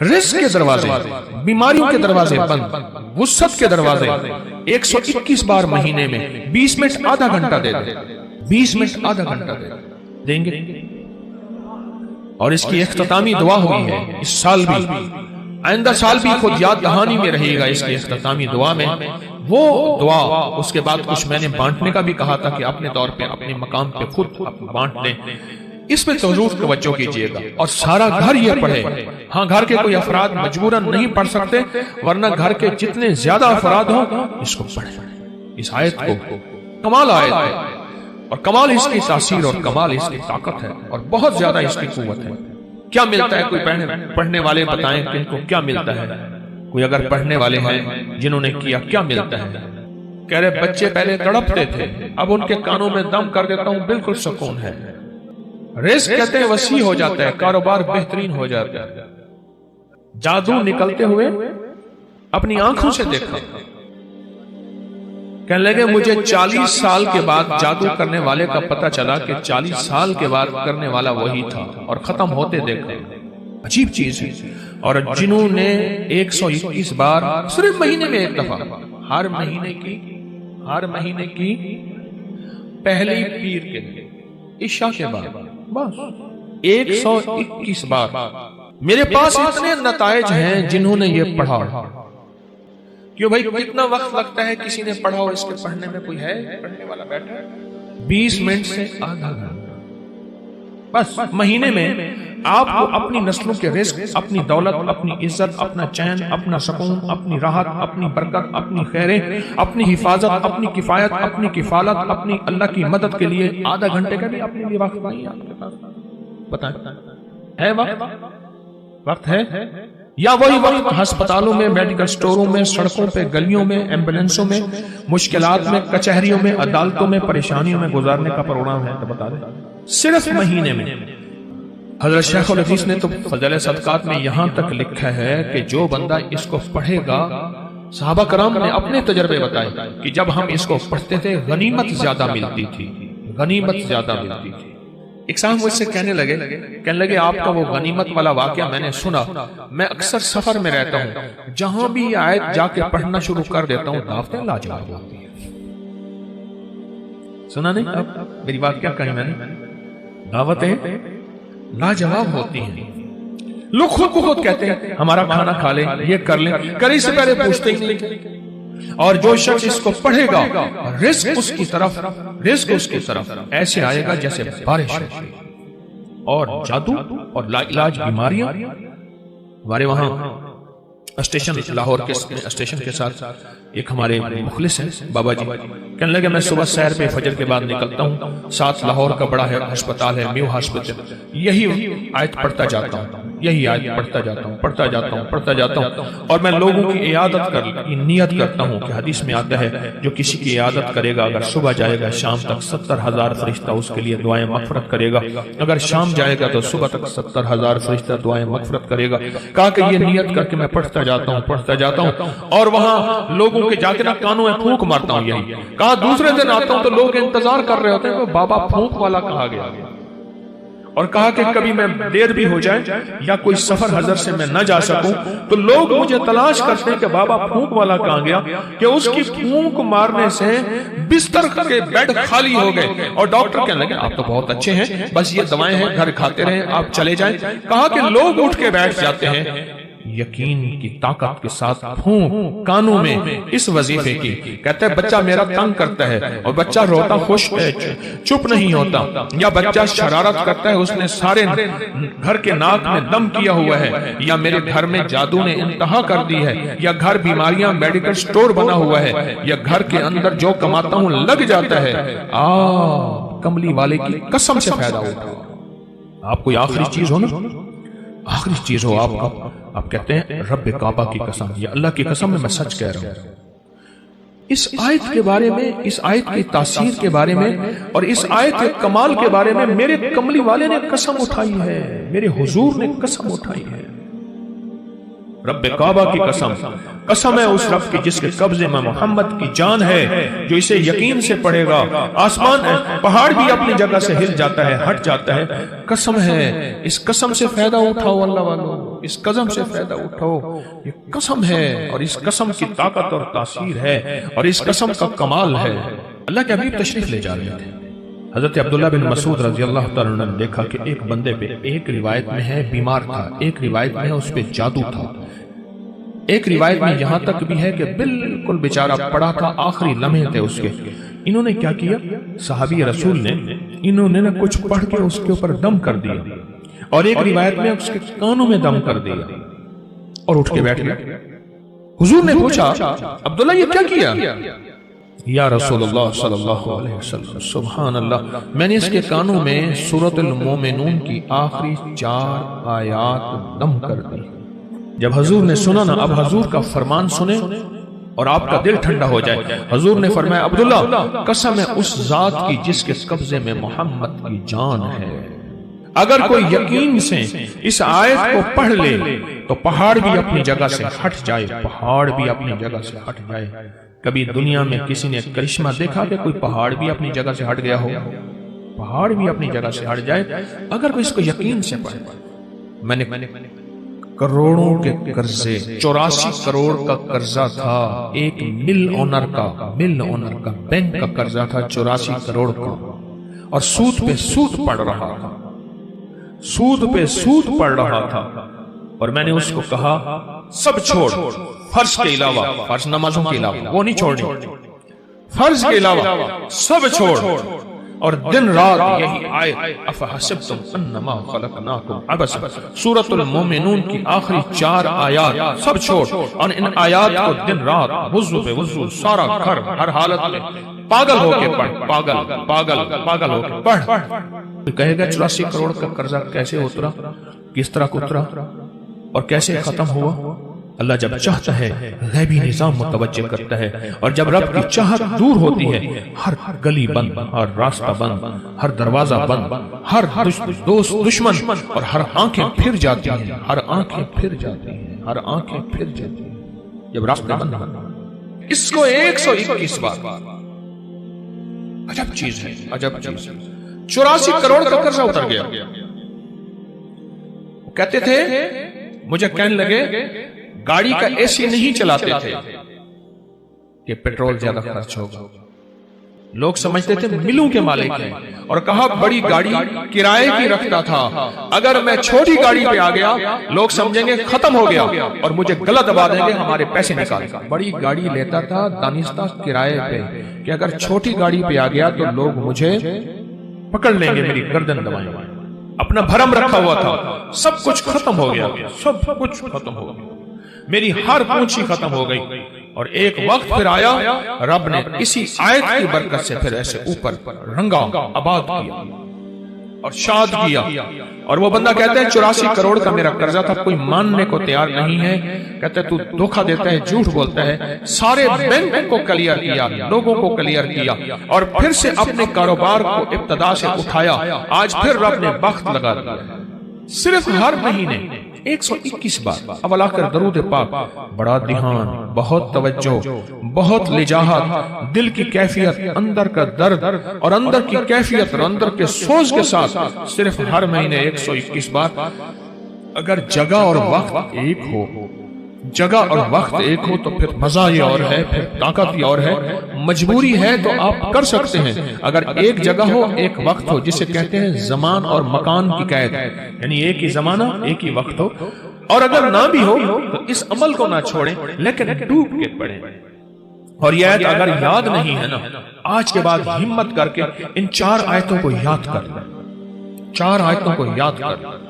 رزق کے دروازے، بیماریوں کے دروازے بند، وسعت کے دروازے 121 بار مہینے میں 20 منٹ آدھا گھنٹہ دے دیں، 20 منٹ آدھا گھنٹہ دیں گے۔ اور اس کی اختتامی دعا ہوئی ہے اس سال بھی، آئندہ سال بھی خود یاد دہانی میں رہے گا اس کی اختتامی دعا میں وہ دعا۔ اس کے بعد کچھ میں نے بانٹنے کا بھی کہا تھا کہ اپنے طور پہ اپنے مقام پہ خود بانٹ لیں، اس پہ ضرور توجہ کیجئے گا اور سارا گھر یہ پڑھے۔ ہاں گھر کے کوئی افراد مجبوراً نہیں پڑھ سکتے، ورنہ گھر کے جتنے زیادہ افراد ہوں اس کو پڑھیں، اس آیت کو۔ کمال آیت ہے اور کمال اس کی تاثیر اور کمال اس کی طاقت ہے اور بہت زیادہ اس کی قوت ہے۔ کیا ملتا ہے؟ کوئی پڑھنے والے بتائیں کہ ان کو کیا ملتا ہے؟ کوئی اگر پڑھنے والے ہیں جنہوں نے کیا، کیا ملتا ہے؟ کہہ رہے بچے پہلے تڑپتے تھے، اب ان کے کانوں میں دم کر دیتا ہوں، بالکل سکون ہے۔ رزق کہتے ہیں وسیع ہو جاتا ہے، کاروبار بہترین ہو جاتا ہے۔ جادو نکلتے ہوئے اپنی آنکھوں سے دیکھا، کہنے لگے مجھے 40 سال کے بعد جادو کرنے والے کا پتہ چلا کہ 40 سال کے بعد کرنے والا وہی تھا اور ختم ہوتے دیکھا۔ عجیب چیز ہے۔ اور جنہوں نے 121 بار صرف مہینے میں ایک دفعہ، ہر مہینے کی پہلی پیر کے عشاء کے بعد بس 121 بار، میرے پاس اتنے نتائج ہیں جنہوں نے یہ پڑھا۔ کیوں بھائی کتنا وقت لگتا ہے کسی نے پڑھا ہو؟ اس کے پڑھنے میں کوئی ہے پڑھنے والا بیٹھا ہے؟ 20 منٹ سے آدھا گھنٹہ بس مہینے میں آپ کو اپنی نسلوں کے رزق، اپنی دولت، اپنی عزت، اپنا چین، اپنا سکون، اپنی راحت، اپنی برکت، اپنی خیریں، اپنی حفاظت، اپنی کفایت، اپنی کفالت، اپنی اللہ کی مدد کے لیے آدھا گھنٹے کا بھی اپنے لیے وقت نہیں ہے آپ کے پاس؟ بتائیں ہے وقت ہے؟ یا وہی وقت ہسپتالوں میں، میڈیکل سٹوروں میں، سڑکوں پہ، گلیوں میں، ایمبولینسوں میں، مشکلات میں، کچہریوں میں، عدالتوں میں، پریشانیوں میں گزارنے کا پروگرام ہے؟ تو بتا دیں صرف مہینے میں۔ حضرت شیخ الحدیث نے تو فضائل صدقات میں یہاں تک لکھا ہے کہ جو بندہ اس کو پڑھے گا، صحابہ کرام نے اپنے تجربے بتائے کہ جب ہم اس کو پڑھتے تھے غنیمت زیادہ ملتی تھی، غنیمت زیادہ ملتی تھی۔ ایک صاحب مجھ سے کہنے لگے آپ کا وہ غنیمت والا واقعہ میں نے سنا، میں اکثر سفر میں رہتا ہوں، جہاں بھی یہ آیت جا کے پڑھنا شروع کر دیتا ہوں دعوتیں لاجواب ہوتی ہیں۔ سنا نہیں؟ اب میری بات کیا کہیں میں نے؟ دعوتیں لاجواب ہوتی ہیں۔ لوگ خود کو خود کہتے ہیں ہمارا کھانا کھا لیں، یہ کر لیں، کرنے سے پہلے پوچھتے ہی نہیں۔ اور جو شخص اس کو پڑھے گا رزق اس کی طرف ایسے آئے گا جیسے بارش ہے۔ اور جادو اور لا علاج بیماریاں، ہمارے وہاں اسٹیشن لاہور کے اسٹیشن کے ساتھ ایک ہمارے مخلص ہیں بابا جی، کہنے لگے میں صبح سیر پہ فجر کے بعد نکلتا ہوں، ساتھ لاہور کا بڑا ہسپتال ہے میو ہاسپٹل، یہی آیت پڑھتا جاتا ہوں، یہی آیت پڑھتا جاتا ہوں اور میں لوگوں کی عیادت کی نیت کرتا ہوں کہ حدیث میں آتا ہے جو کسی کی عیادت کرے گا اگر صبح جائے گا شام تک 70,000 فرشتہ اس کے لیے دعائیں مغفرت کرے گا، اگر شام جائے گا تو صبح تک 70,000 فرشتہ دعائیں مغفرت کرے گا۔ کہا کہ یہ نیت کر کے میں پڑھتا جاتا ہوں اور وہاں لوگوں کے جا کے نہ کانوں میں پھونک مارتا ہوں۔ یہی کہا دوسرے دن آتا ہوں تو لوگ انتظار کر رہے ہوتے ہیں کہ بابا پھونک والا کہا گیا، اور کہا کہ کبھی میں دیر بھی ہو جائے یا کوئی سفر حضر سے میں نہ جا سکوں تو لوگ مجھے تلاش کرتے ہیں کہ بابا پھونک والا کہاں گیا، کہ اس کی پھونک مارنے سے بستر کے بیڈ خالی ہو گئے اور ڈاکٹر کہنے لگے آپ تو بہت اچھے ہیں، بس یہ دوائیں ہیں گھر کھاتے رہیں، آپ چلے جائیں۔ کہا کہ لوگ اٹھ کے بیٹھ جاتے ہیں یقین کی طاقت کے ساتھ پھونک کانوں میں اس وظیفے کی۔ کہتے ہیں بچہ میرا تنگ کرتا ہے اور بچہ روتا خوش چپ نہیں ہوتا، یا بچہ شرارت کرتا ہے اس نے سارے گھر کے ناک میں دم کیا ہوا ہے، یا میرے گھر میں جادو نے انتہا کر دی ہے، یا گھر بیماریاں میڈیکل سٹور بنا ہوا ہے، یا گھر کے اندر جو کماتا ہوں لگ جاتا ہے، کملی والے کی قسم سے فائدہ اٹھاؤ۔ آپ کوئی آخری چیز ہو نا، آخری چیز ہو آپ کہتے ہیں رب کعبہ کی قسم، یا اللہ کی قسم میں سچ کہہ رہا ہوں۔ اس آیت کے بارے میں، اس آیت کی تاثیر کے بارے میں اور اس آیت کے کمال کے بارے میں میرے کملی والے نے قسم اٹھائی ہے، میرے حضور نے قسم اٹھائی ہے۔ رب کعبہ کی قسم ہے اس رب کی جس کے قبضے میں محمد کی جان ہے، جو اسے یقین سے پڑھے گا آسمان پہاڑ بھی اپنی جگہ سے ہل جاتا ہے، ہٹ جاتا ہے۔ قسم ہے، اس قسم سے فائدہ اٹھاؤ اللہ والو۔ اس قسم سے فائدہ اٹھو، یہ قسم ہے اور اس قسم کی طاقت اور تاثیر ہے اور اس قسم کا کمال ہے۔ اللہ کے حبیب تشریف لے جا رہے تھے، حضرت عبداللہ بن مسعود رضی اللہ تعالیٰ عنہ نے دیکھا کہ ایک بندے پہ، ایک روایت میں ہے بیمار تھا، ایک روایت میں ہے اس پہ جادو تھا، ایک روایت میں یہاں تک بھی ہے کہ بالکل بیچارہ پڑا تھا، آخری لمحے تھے اس کے۔ انہوں نے کیا کیا، صحابی رسول نے انہوں نے کچھ پڑھ کے اس کے اوپر دم کر دیا، اور ایک روایت میں اس کے کانوں میں دم کر دیا اور اٹھ کے بیٹھ گیا۔ حضور نے پوچھا عبداللہ یہ کیا کیا؟ یا رسول اللہ صلی اللہ علیہ وسلم، سبحان اللہ، میں نے اس کے کانوں میں سورۃ المومنون کی آخری 4 آیات دم کر دی۔ جب حضور نے سنا نا، اب حضور کا فرمان سنیں اور آپ کا دل ٹھنڈا ہو جائے۔ حضور نے فرمایا عبداللہ قسم ہے اس ذات کی جس کے قبضے میں محمد کی جان ہے، اگر کوئی یقین سے اس آیت کو پڑھ لے تو پہاڑ بھی اپنی جگہ سے ہٹ جائے، پہاڑ بھی اپنی جگہ سے ہٹ جائے۔ کبھی دنیا میں کسی نے کرشمہ دیکھا کہ کوئی پہاڑ بھی اپنی جگہ سے ہٹ گیا ہو؟ پہاڑ بھی اپنی جگہ سے ہٹ جائے اگر کوئی اس کو یقین سے پڑھے۔ میں نے کروڑوں کے قرضے، 84 کروڑ کا قرضہ تھا، ایک مل اونر کا بینک کا قرضہ تھا 84 کروڑ کا، اور سود پہ سود پڑ رہا تھا، سود پہ سود پڑ رہا تھا، اور میں نے اس کو کہا سب چھوڑ، فرض کے علاوہ، فرض نمازوں کے علاوہ وہ نہیں چھوڑنی، فرض کے علاوہ سب چھوڑ، اور دن رات یہی آیت افحسبتم انما خلقناکم عبثا، سورۃ المومنون کی آخری 4 آیات سب چھوڑ، اور ان آیات کو دن رات وضو پہ وضو، سارا گھر ہر حالت میں پاگل ہو کے پڑھ، پاگل ہو کے پڑھ۔ تو کہے گا 84 کروڑ کا قرضہ کیسے اترا، کس طرح اترا اور کیسے ختم ہوا؟ اللہ جب چاہتا ہے غیبی نظام متوجہ کرتا ہے، اور جب رب کی چاہت دور ہوتی ہے ہر گلی بند، ہر راستہ بند، ہر دروازہ بند، ہر دوست دشمن، اور ہر آنکھیں پھر جاتی ہیں، ہر آنکھیں پھر جاتی ہیں، ہر آنکھیں پھر جاتی ہیں جب راستے بند ہیں۔ اس کو 121 بار، عجب چیز ہے، عجب چیز ہے۔ 84 کروڑ کا قرضہ اتر گیا۔ وہ کہتے تھے، مجھے کہنے لگے گاڑی کا اے سی نہیں چلاتے تھے کہ پیٹرول زیادہ خرچ ہوگا، لوگ سمجھتے تھے ملوں کے مالک ہیں، اور کہا بڑی گاڑی کرائے کی رکھتا تھا، اگر میں چھوٹی گاڑی پہ آ گیا لوگ سمجھیں گے ختم ہو گیا اور مجھے غلط دبا دیں گے، ہمارے پیسے نکال۔ بڑی گاڑی لیتا تھا دانستہ کرائے پہ کہ اگر چھوٹی گاڑی پہ آ گیا تو لوگ مجھے پکڑ لیں گے، میری گردن دبائیں گے۔ اپنا بھرم رکھا ہوا تھا، سب کچھ ختم ہو گیا، سب کچھ ختم ہو گیا، میری ہر پونچھی ختم ہو گئی۔ اور ایک وقت پھر آیا، رب نے اسی آیت کی برکت سے پھر ایسے اوپر رنگا، آباد کیا اور شاد کیا۔ اور وہ بندہ کہتا ہے 84 کروڑ کا میرا قرضہ تھا، کوئی ماننے کو تیار نہیں ہے، کہتا ہے تو دھوکہ دیتا ہے، جھوٹ بولتا ہے۔ سارے بینک کو کلیئر کیا، لوگوں کو کلیئر کیا، اور پھر سے اپنے کاروبار کو ابتدا سے اٹھایا۔ آج پھر رب نے بخت لگا دیا، صرف ہر مہینے 121 بار اولا کر درود پاک، بڑا دھیان، بہت توجہ، بہت لجاہت، دل کی کیفیت، اندر کا درد اور اندر کی کیفیت اور اندر کے سوز کے ساتھ صرف ہر مہینے 121 بار۔ اگر جگہ اور وقت ایک ہو، جگہ اور وقت ایک ہو تو پھر مزہ یہ اور ہے، پھر طاقت یہ اور ہے۔ مجبوری ہے تو آپ کر سکتے ہیں، اگر ایک جگہ ہو، ایک وقت ہو، جسے کہتے ہیں زمان اور مکان کی قید، یعنی ایک ہی زمانہ، ایک ہی وقت ہو، اور اگر نہ بھی ہو تو اس عمل کو نہ چھوڑیں لیکن ڈوب کے پڑھیں۔ اور یہ آیت اگر یاد نہیں ہے نا، آج کے بعد ہمت کر کے ان 4 آیتوں کو یاد کر لیں، 4 آیتوں کو یاد کر لیں۔